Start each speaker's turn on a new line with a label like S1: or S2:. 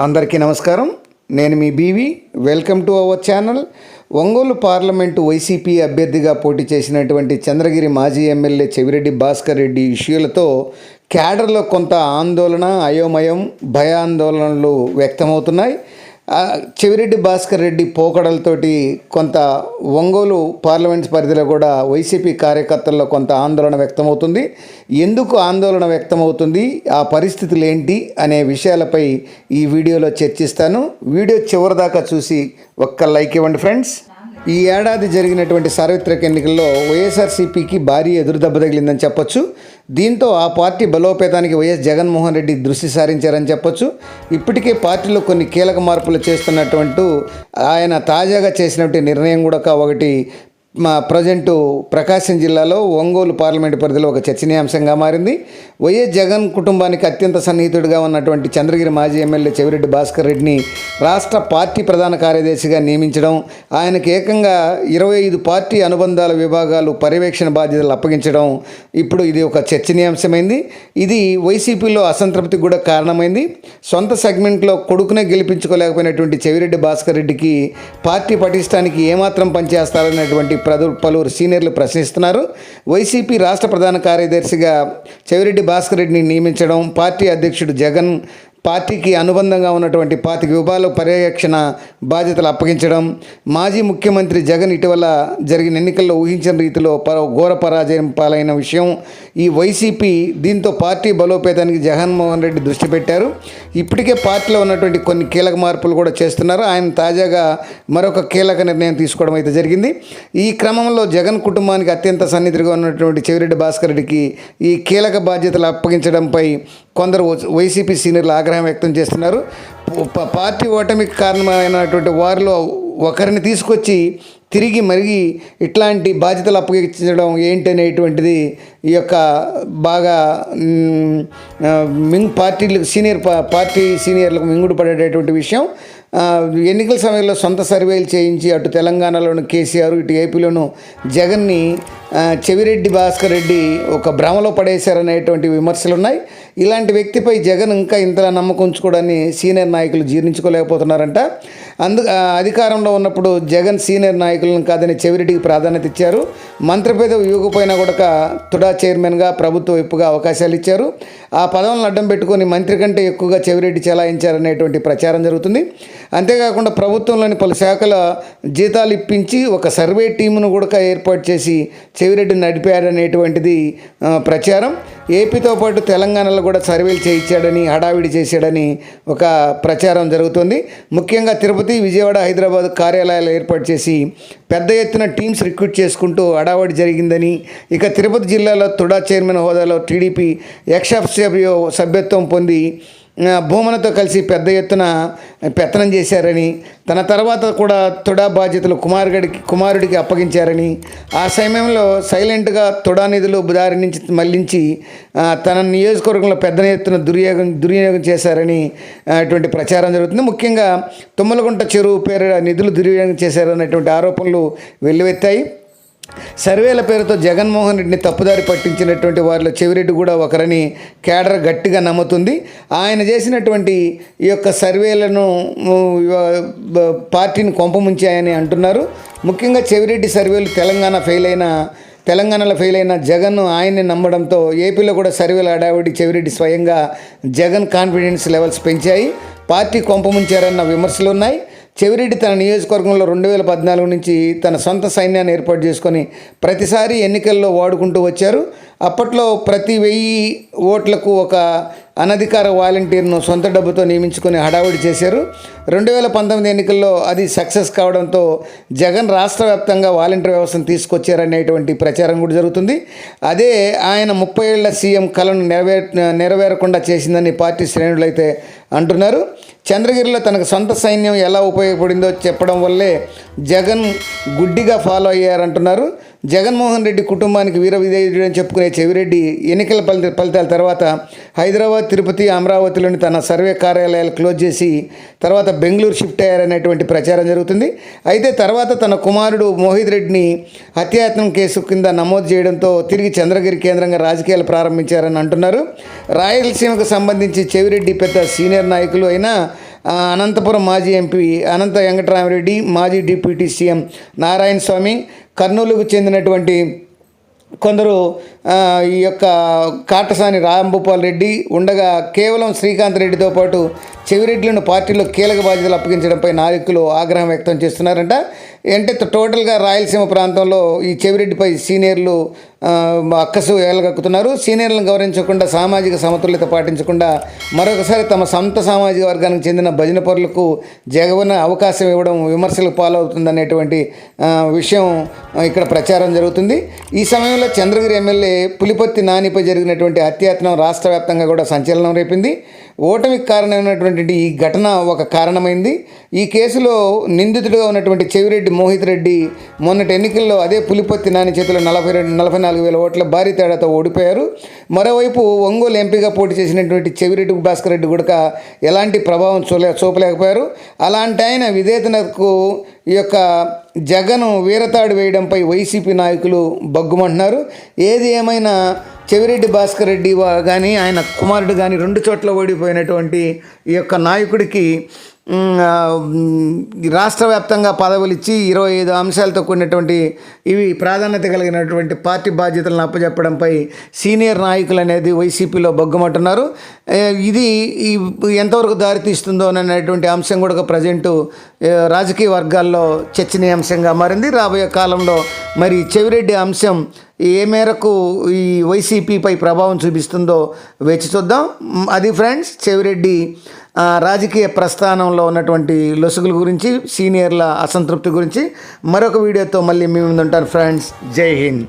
S1: అందరికీ నమస్కారం. నేను మీ BV. Welcome to our channel. Ongole parliament YCP అభ్యర్థిగా పోటీ చేసినటువంటి చంద్రగిరి మాజీ ఎమ్మెల్యే చెవిరెడ్డి భాస్కర్ రెడ్డి ఇష్యూలతో క్యాడర్లో కొంత ఆందోళన, అయోమయం, భయాందోళనలు వ్యక్తమవుతున్నాయి. చెవిరెడ్డి భాస్కర్ రెడ్డి పోకడలతోటి కొంత ఒంగోలు పార్లమెంట్ పరిధిలో కూడా వైసీపీ కార్యకర్తల్లో కొంత ఆందోళన వ్యక్తమవుతుంది. ఎందుకు ఆందోళన వ్యక్తమవుతుంది, ఆ పరిస్థితులు ఏంటి అనే విషయాలపై ఈ వీడియోలో చర్చిస్తాను. వీడియో చివరిదాకా చూసి ఒక్క లైక్ ఇవ్వండి ఫ్రెండ్స్. ఈ ఏడాది జరిగినటువంటి సార్వత్రిక ఎన్నికల్లో వైఎస్ఆర్సీపీకి భారీ ఎదురుదెబ్బ తగిలిందని చెప్పొచ్చు. దీంతో ఆ పార్టీ బలోపేతానికి వైఎస్ జగన్మోహన్ రెడ్డి దృష్టి సారించారని చెప్పొచ్చు. ఇప్పటికే పార్టీలో కొన్ని కీలక మార్పులు చేస్తున్నటువంటి ఆయన తాజాగా చేసినటువంటి నిర్ణయం కూడా ఒకటి ప్రజెంటు ప్రకాశం జిల్లాలో ఒంగోలు పార్లమెంటు పరిధిలో ఒక చర్చనీయాంశంగా మారింది. వైఎస్ జగన్ కుటుంబానికి అత్యంత సన్నిహితుడిగా ఉన్నటువంటి చంద్రగిరి మాజీ ఎమ్మెల్యే చెవిరెడ్డి భాస్కర్ రెడ్డిని రాష్ట్ర పార్టీ ప్రధాన కార్యదర్శిగా నియమించడం, ఆయనకు ఏకంగా 25 పార్టీ అనుబంధాల విభాగాలు పర్యవేక్షణ బాధ్యతలు అప్పగించడం, ఇప్పుడు ఇది ఒక చర్చనీయాంశమైంది. ఇది వైసీపీలో అసంతృప్తికి కూడా కారణమైంది. సొంత సెగ్మెంట్లో కొడుకునే గెలిపించుకోలేకపోయినటువంటి చెవిరెడ్డి భాస్కర్ రెడ్డికి పార్టీ పటిష్టానికి ఏమాత్రం పనిచేస్తారనేటువంటి పలువురు సీనియర్లు ప్రశ్నిస్తున్నారు. వైసీపీ రాష్ట్ర ప్రధాన కార్యదర్శిగా చెవిరెడ్డి భాస్కర్ రెడ్డిని నియమించడం, పార్టీ అధ్యక్షుడు జగన్ పార్టీకి అనుబంధంగా ఉన్నటువంటి 25 విభాగాల పర్యవేక్షణ బాధ్యతలు అప్పగించడం, మాజీ ముఖ్యమంత్రి జగన్ ఇటీవల జరిగిన ఎన్నికల్లో ఊహించిన రీతిలో ఘోర పరాజయం పాలైన విషయం ఈ వైసీపీ దీంతో పార్టీ బలోపేతానికి జగన్మోహన్ రెడ్డి దృష్టి పెట్టారు. ఇప్పటికే పార్టీలో ఉన్నటువంటి కొన్ని కీలక మార్పులు కూడా చేస్తున్నారు. ఆయన తాజాగా మరొక కీలక నిర్ణయం తీసుకోవడం అయితే జరిగింది. ఈ క్రమంలో జగన్ కుటుంబానికి అత్యంత సన్నిహితుడిగా ఉన్నటువంటి చెవిరెడ్డి భాస్కర్ రెడ్డికి ఈ కీలక బాధ్యతలు అప్పగించడంపై కొందరు వైసీపీ సీనియర్లు ఆగ్రహం వ్యక్తం చేస్తున్నారు. పార్టీ ఓటమికి కారణమైనటువంటి వారిలో ఒకరిని తీసుకొచ్చి తిరిగి మరిగి ఇట్లాంటి బాధ్యతలు అప్పగించడం ఏంటనేటువంటిది ఈ యొక్క బాగా పార్టీ సీనియర్లకు మింగుడు పడేటటువంటి విషయం. ఎన్నికల సమయంలో సొంత సర్వేలు చేయించి అటు తెలంగాణలోను కేసీఆర్, ఇటు ఏపీలోను జగన్ని చెవిరెడ్డి భాస్కర్ రెడ్డి ఒక భ్రమలో పడేశారనేటువంటి విమర్శలు ఉన్నాయి. ఇలాంటి వ్యక్తిపై జగన్ ఇంకా ఇంతలా నమ్మకం ఉంచుకోవడాన్ని సీనియర్ నాయకులు జీర్ణించుకోలేకపోతున్నారంట. అధికారంలో ఉన్నప్పుడు జగన్ సీనియర్ నాయకులను కాదని చెవిరెడ్డికి ప్రాధాన్యత ఇచ్చారు. మంత్రి పదవి ఇవ్వకపోయినా కూడా తుడా చైర్మన్గా ప్రభుత్వ వైపుగా అవకాశాలు ఇచ్చారు. ఆ పదవులను అడ్డం పెట్టుకొని మంత్రి కంటే ఎక్కువగా చెవిరెడ్డి చెలాయించారనేటువంటి ప్రచారం జరుగుతుంది. అంతేకాకుండా ప్రభుత్వంలోని పలు శాఖల జీతాలు ఇప్పించి ఒక సర్వే టీమును కూడా ఏర్పాటు చేసి చెవిరెడ్డి నడిపాడనేటువంటిది ప్రచారం. ఏపీతో పాటు తెలంగాణలో కూడా సర్వేలు చేయించాడని, హడావిడి చేశాడని ఒక ప్రచారం జరుగుతుంది. ముఖ్యంగా తిరుపతి, విజయవాడ, హైదరాబాద్ కార్యాలయాలు ఏర్పాటు చేసి పెద్ద ఎత్తున టీమ్స్ రిక్రూట్ చేసుకుంటూ హడావిడి జరిగిందని, ఇక తిరుపతి జిల్లాలో తుడా చైర్మన్ హోదాలో టీడీపీ సభ్యత్వం పొంది భూమనతో కలిసి పెద్ద ఎత్తున పెత్తనం చేశారని, తన తర్వాత కూడా తుడా బాధ్యతలు కుమారుడికి అప్పగించారని, ఆ సమయంలో సైలెంట్గా తుడా నిధులు దారి నుంచి మళ్లించి తన నియోజకవర్గంలో పెద్ద ఎత్తున దుర్వినియోగం చేశారని అటువంటి ప్రచారం జరుగుతుంది. ముఖ్యంగా తుమ్మలగుంట చెరువు పేరు నిధులు దుర్వినియోగం చేశారనేటువంటి ఆరోపణలు వెల్లువెత్తాయి. సర్వేల పేరుతో జగన్మోహన్ రెడ్డిని తప్పుదారి పట్టించినటువంటి వారిలో చెవిరెడ్డి కూడా ఒకరని కేడర్ గట్టిగా నమ్ముతుంది. ఆయన చేసినటువంటి ఈ యొక్క సర్వేలను పార్టీని కొంపముంచాయని అంటున్నారు. ముఖ్యంగా చెవిరెడ్డి సర్వేలు తెలంగాణలో ఫెయిల్ అయిన జగన్ ఆయన్ని నమ్మడంతో ఏపీలో కూడా సర్వేలు హడావిడి చెవిరెడ్డి స్వయంగా జగన్ కాన్ఫిడెన్స్ లెవెల్స్ పెంచాయి. పార్టీ కొంపముంచారన్న విమర్శలు ఉన్నాయి. చెవిరెడ్డి తన నియోజకవర్గంలో 2014 నుంచి తన సొంత సైన్యాన్ని ఏర్పాటు చేసుకొని ప్రతిసారి ఎన్నికల్లో వాడుకుంటూ వచ్చారు. అప్పట్లో ప్రతి 1000 ఓట్లకు ఒక అనధికార వాలంటీర్ను సొంత డబ్బుతో నియమించుకొని హడావుడి చేశారు. 2019 ఎన్నికల్లో అది సక్సెస్ కావడంతో జగన్ రాష్ట్ర వ్యాప్తంగా వాలంటీర్ వ్యవస్థను తీసుకొచ్చారనేటువంటి ప్రచారం కూడా జరుగుతుంది. అదే ఆయన 30 ఏళ్ల సీఎం కలను నెరవేరకుండా చేసిందని పార్టీ శ్రేణులు అయితే అంటున్నారు. చంద్రగిరిలో తనకు సొంత సైన్యం ఎలా ఉపయోగపడిందో చెప్పడం వల్లే జగన్ గుడ్డిగా ఫాలో అయ్యారంటున్నారు. జగన్మోహన్ రెడ్డి కుటుంబానికి వీర విధేయుడని చెప్పుకునే చెవిరెడ్డి ఎన్నికల ఫలితాల తర్వాత హైదరాబాద్, తిరుపతి, అమరావతిలోని తన సర్వే కార్యాలయాలు క్లోజ్ చేసి తర్వాత బెంగళూరు షిఫ్ట్ అయ్యారనేటువంటి ప్రచారం జరుగుతుంది. అయితే తర్వాత తన కుమారుడు మోహిత్ రెడ్డిని హత్యాయత్నం కేసు కింద నమోదు చేయడంతో తిరిగి చంద్రగిరి కేంద్రంగా రాజకీయాలు ప్రారంభించారని అంటున్నారు. రాయలసీమకు సంబంధించి చెవిరెడ్డి పెద్ద సీనియర్ నాయకులు అయినా అనంతపురం మాజీ ఎంపీ అనంత వెంకటరామరెడ్డి, మాజీ డిప్యూటీ సీఎం నారాయణ స్వామి, కర్నూలుకు చెందినటువంటి కొందరు ఈ యొక్క కాటసాని రాంభూపాల్ రెడ్డి ఉండగా కేవలం శ్రీకాంత్ రెడ్డితో పాటు చెవిరెడ్డిలను పార్టీలో కీలక బాధ్యతలు అప్పగించడంపై నాయకులు ఆగ్రహం వ్యక్తం చేస్తున్నారంట. అంటే టోటల్గా రాయలసీమ ప్రాంతంలో ఈ చెవిరెడ్డిపై సీనియర్లు అక్కసు ఏలగక్కుతున్నారు. సీనియర్లను గౌరవించకుండా, సామాజిక సమతుల్యత పాటించకుండా మరొకసారి తమ సొంత సామాజిక వర్గానికి చెందిన భజన పరులకు జగవన అవకాశం ఇవ్వడం విమర్శలకు పాలవుతుందనేటువంటి విషయం ఇక్కడ ప్రచారం జరుగుతుంది. ఈ సమయంలో చంద్రగిరి ఎమ్మెల్యే పులిపర్తి నానిపై జరిగినటువంటి హత్యాయత్నం రాష్ట్ర వ్యాప్తంగా కూడా సంచలనం రేపింది. ఓటమికి కారణమైనటువంటి ఈ ఘటన ఒక కారణమైంది. ఈ కేసులో నిందితుడిగా ఉన్నటువంటి చెవిరెడ్డి మోహిత్ రెడ్డి మొన్నటి ఎన్నికల్లో అదే పులిపర్తి నాని చేతిలో 44,000 ఓట్ల భారీ తేడాతో ఓడిపోయారు. మరోవైపు ఒంగోలు ఎంపీగా పోటీ చేసినటువంటి చెవిరెడ్డి భాస్కర్ రెడ్డి కూడా ఎలాంటి ప్రభావం చూపలేకపోయారు. అలాంటి ఆయన విధేయతకు ఈ యొక్క జగన్ వీరతాడు వేయడంపై వైసీపీ నాయకులు బగ్గుమంటున్నారు. ఏది ఏమైనా చెవిరెడ్డి భాస్కర్ రెడ్డి కానీ ఆయన కుమారుడు కానీ 2 చోట్ల ఓడిపోయినటువంటి ఈ యొక్క నాయకుడికి రాష్ట్ర వ్యాప్తంగా పదవులు ఇచ్చి 25 అంశాలతో కూడినటువంటి ఇవి ప్రాధాన్యత కలిగినటువంటి పార్టీ బాధ్యతలను అప్పచెప్పడంపై సీనియర్ నాయకులు అనేది వైసీపీలో బొగ్గమంటున్నారు. ఇది ఎంతవరకు దారితీస్తుందో అనేటువంటి అంశం కూడా ప్రజెంటు రాజకీయ వర్గాల్లో చర్చనీయాంశంగా మారింది. రాబోయే కాలంలో మరి చెవిరెడ్డి అంశం ఏ మేరకు ఈ వైసీపీపై ప్రభావం చూపిస్తుందో వేచి చూద్దాం. అది ఫ్రెండ్స్, చెవిరెడ్డి రాజకీయ ప్రస్థానంలో ఉన్నటువంటి లొసుగుల గురించి, సీనియర్ల అసంతృప్తి గురించి మరొక వీడియోతో మళ్ళీ మీ ముందు ఉంటాను ఫ్రెండ్స్. జై హింద్.